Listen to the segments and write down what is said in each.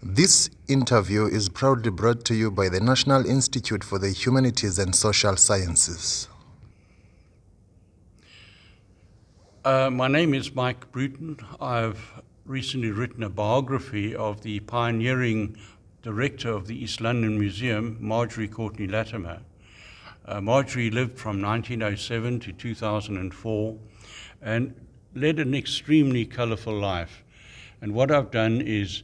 This interview is proudly brought to you by the National Institute for the Humanities and Social Sciences. My name is Mike Bruton. I've recently written a biography of the pioneering director of the East London Museum, Marjorie Courtenay-Latimer. Marjorie lived from 1907 to 2004 and led an extremely colorful life. And what I've done is,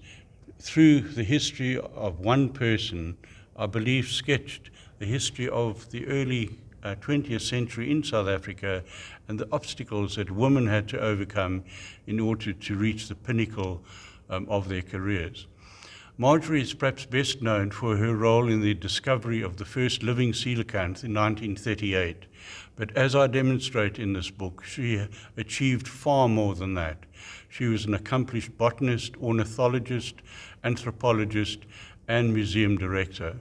through the history of one person, I believe sketched the history of the early 20th century in South Africa and the obstacles that women had to overcome in order to reach the pinnacle of their careers. Marjorie is perhaps best known for her role in the discovery of the first living coelacanth in 1938. But as I demonstrate in this book, she achieved far more than that. She was an accomplished botanist, ornithologist, anthropologist, and museum director.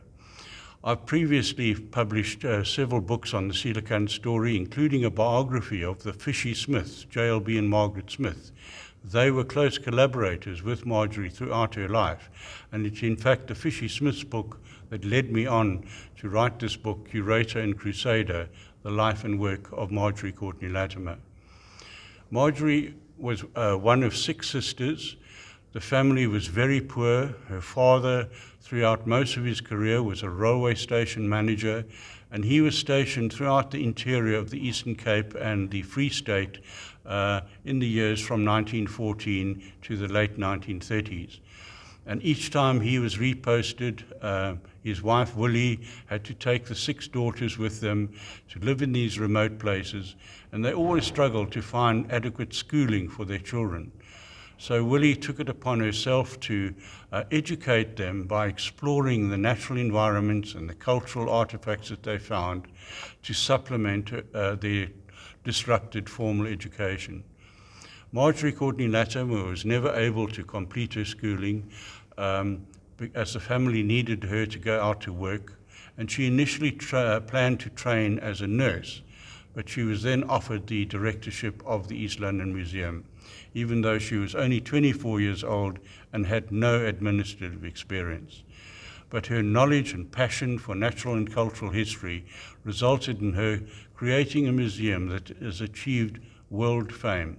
I've previously published several books on the coelacanth story, including a biography of the Fishy Smiths, JLB and Margaret Smith. They were close collaborators with Marjorie throughout her life, and it's in fact the Fishy Smiths book that led me on to write this book, Curator Crusader, The Life and Work of Marjorie Courtenay-Latimer. Marjorie was one of 6 sisters. The family was very poor. Her father, throughout most of his career, was a railway station manager, and he was stationed throughout the interior of the Eastern Cape and the Free State in the years from 1914 to the late 1930s. And each time he was reposted, his wife Willie had to take the 6 daughters with them to live in these remote places, and they always struggled to find adequate schooling for their children. So Willie took it upon herself to educate them by exploring the natural environments and the cultural artifacts that they found to supplement their disrupted formal education. Marjorie Courtenay-Latimer was never able to complete her schooling as the family needed her to go out to work, and she initially planned to train as a nurse, but she was then offered the directorship of the East London Museum, even though she was only 24 years old and had no administrative experience. But her knowledge and passion for natural and cultural history resulted in her creating a museum that has achieved world fame.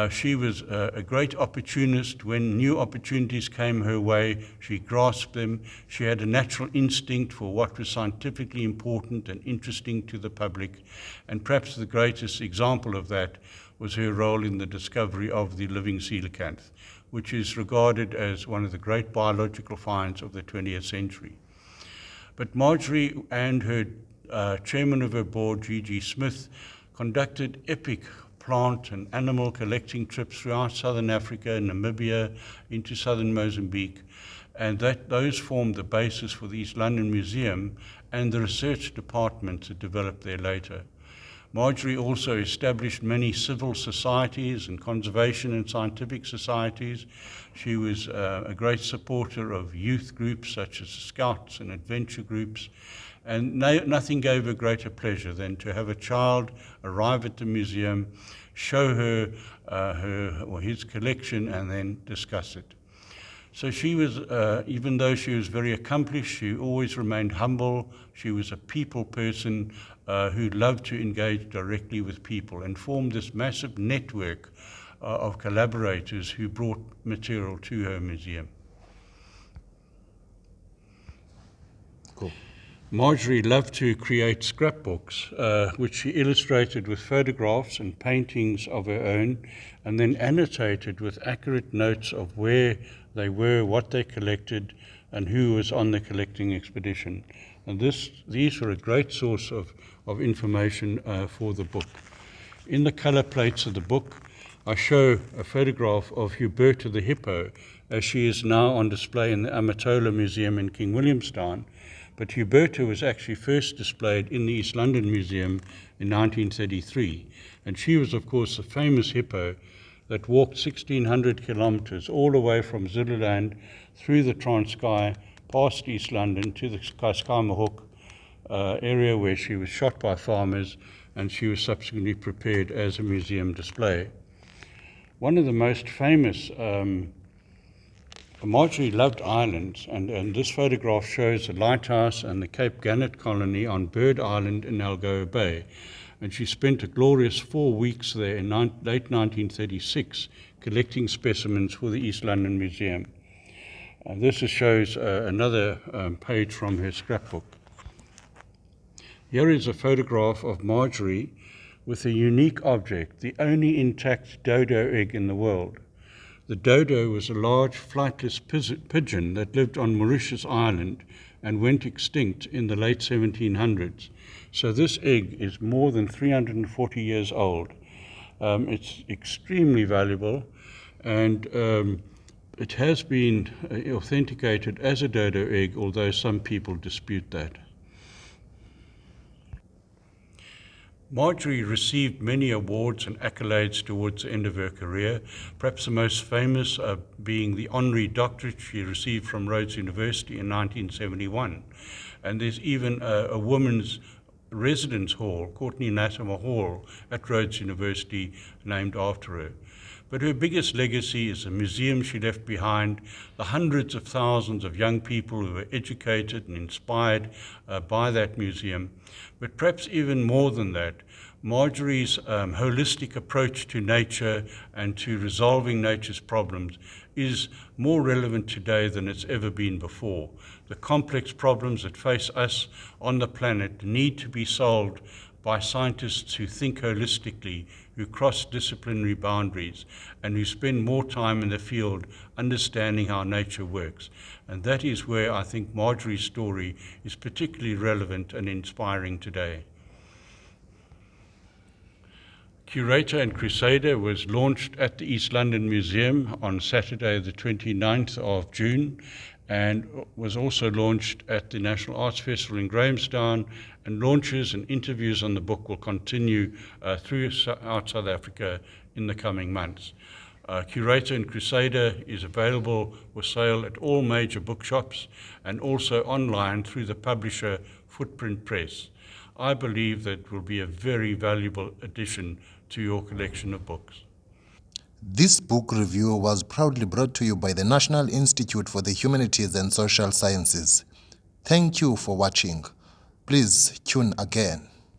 She was a great opportunist. When new opportunities came her way, she grasped them. She had a natural instinct for what was scientifically important and interesting to the public, and perhaps the greatest example of that was her role in the discovery of the living coelacanth, which is regarded as one of the great biological finds of the 20th century. But Marjorie and her chairman of her board, G.G. Smith, conducted epic plant and animal collecting trips throughout southern Africa, Namibia, into southern Mozambique, and those formed the basis for the East London Museum and the research department that developed there later. Marjorie also established many civil societies and conservation and scientific societies. She was a great supporter of youth groups such as Scouts and adventure groups, and nothing gave her greater pleasure than to have a child arrive at the museum, show her his collection, and then discuss it. So she was, even though she was very accomplished, she always remained humble. She was a people person who loved to engage directly with people and formed this massive network of collaborators who brought material to her museum. Cool. Marjorie loved to create scrapbooks, which she illustrated with photographs and paintings of her own, and then annotated with accurate notes of where they were, what they collected, and who was on the collecting expedition. And these were a great source of information for the book. In the color plates of the book, I show a photograph of Huberta the hippo, as she is now on display in the Amatola Museum in King Williamstown. But Huberta was actually first displayed in the East London Museum in 1933. And she was, of course, a famous hippo that walked 1,600 kilometers all the way from Zululand through the Transkei, past East London to the Skymahawk area where she was shot by farmers, and she was subsequently prepared as a museum display. One of the most famous Marjorie loved islands, and this photograph shows the lighthouse and the Cape Gannet colony on Bird Island in Algoa Bay. And she spent a glorious 4 weeks there in late 1936 collecting specimens for the East London Museum. This shows another page from her scrapbook. Here is a photograph of Marjorie with a unique object, the only intact dodo egg in the world. The dodo was a large flightless pigeon that lived on Mauritius Island and went extinct in the late 1700s. So this egg is more than 340 years old. It's extremely valuable, and it has been authenticated as a dodo egg, although some people dispute that. Marjorie received many awards and accolades towards the end of her career, perhaps the most famous being the honorary doctorate she received from Rhodes University in 1971. And there's even a women's residence hall, Courtenay-Latimer Hall, at Rhodes University, named after her. But her biggest legacy is the museum she left behind, the hundreds of thousands of young people who were educated and inspired by that museum. But perhaps even more than that, Marjorie's holistic approach to nature and to resolving nature's problems is more relevant today than it's ever been before. The complex problems that face us on the planet need to be solved by scientists who think holistically, who cross disciplinary boundaries, and who spend more time in the field understanding how nature works. And that is where I think Marjorie's story is particularly relevant and inspiring today. Curator and Crusader was launched at the East London Museum on Saturday the 29th of June, and was also launched at the National Arts Festival in Grahamstown, and launches and interviews on the book will continue throughout South Africa in the coming months. Curator and Crusader is available for sale at all major bookshops and also online through the publisher Footprint Press. I believe that will be a very valuable addition to your collection of books. This book review was proudly brought to you by the National Institute for the Humanities and Social Sciences. Thank you for watching. Please tune again.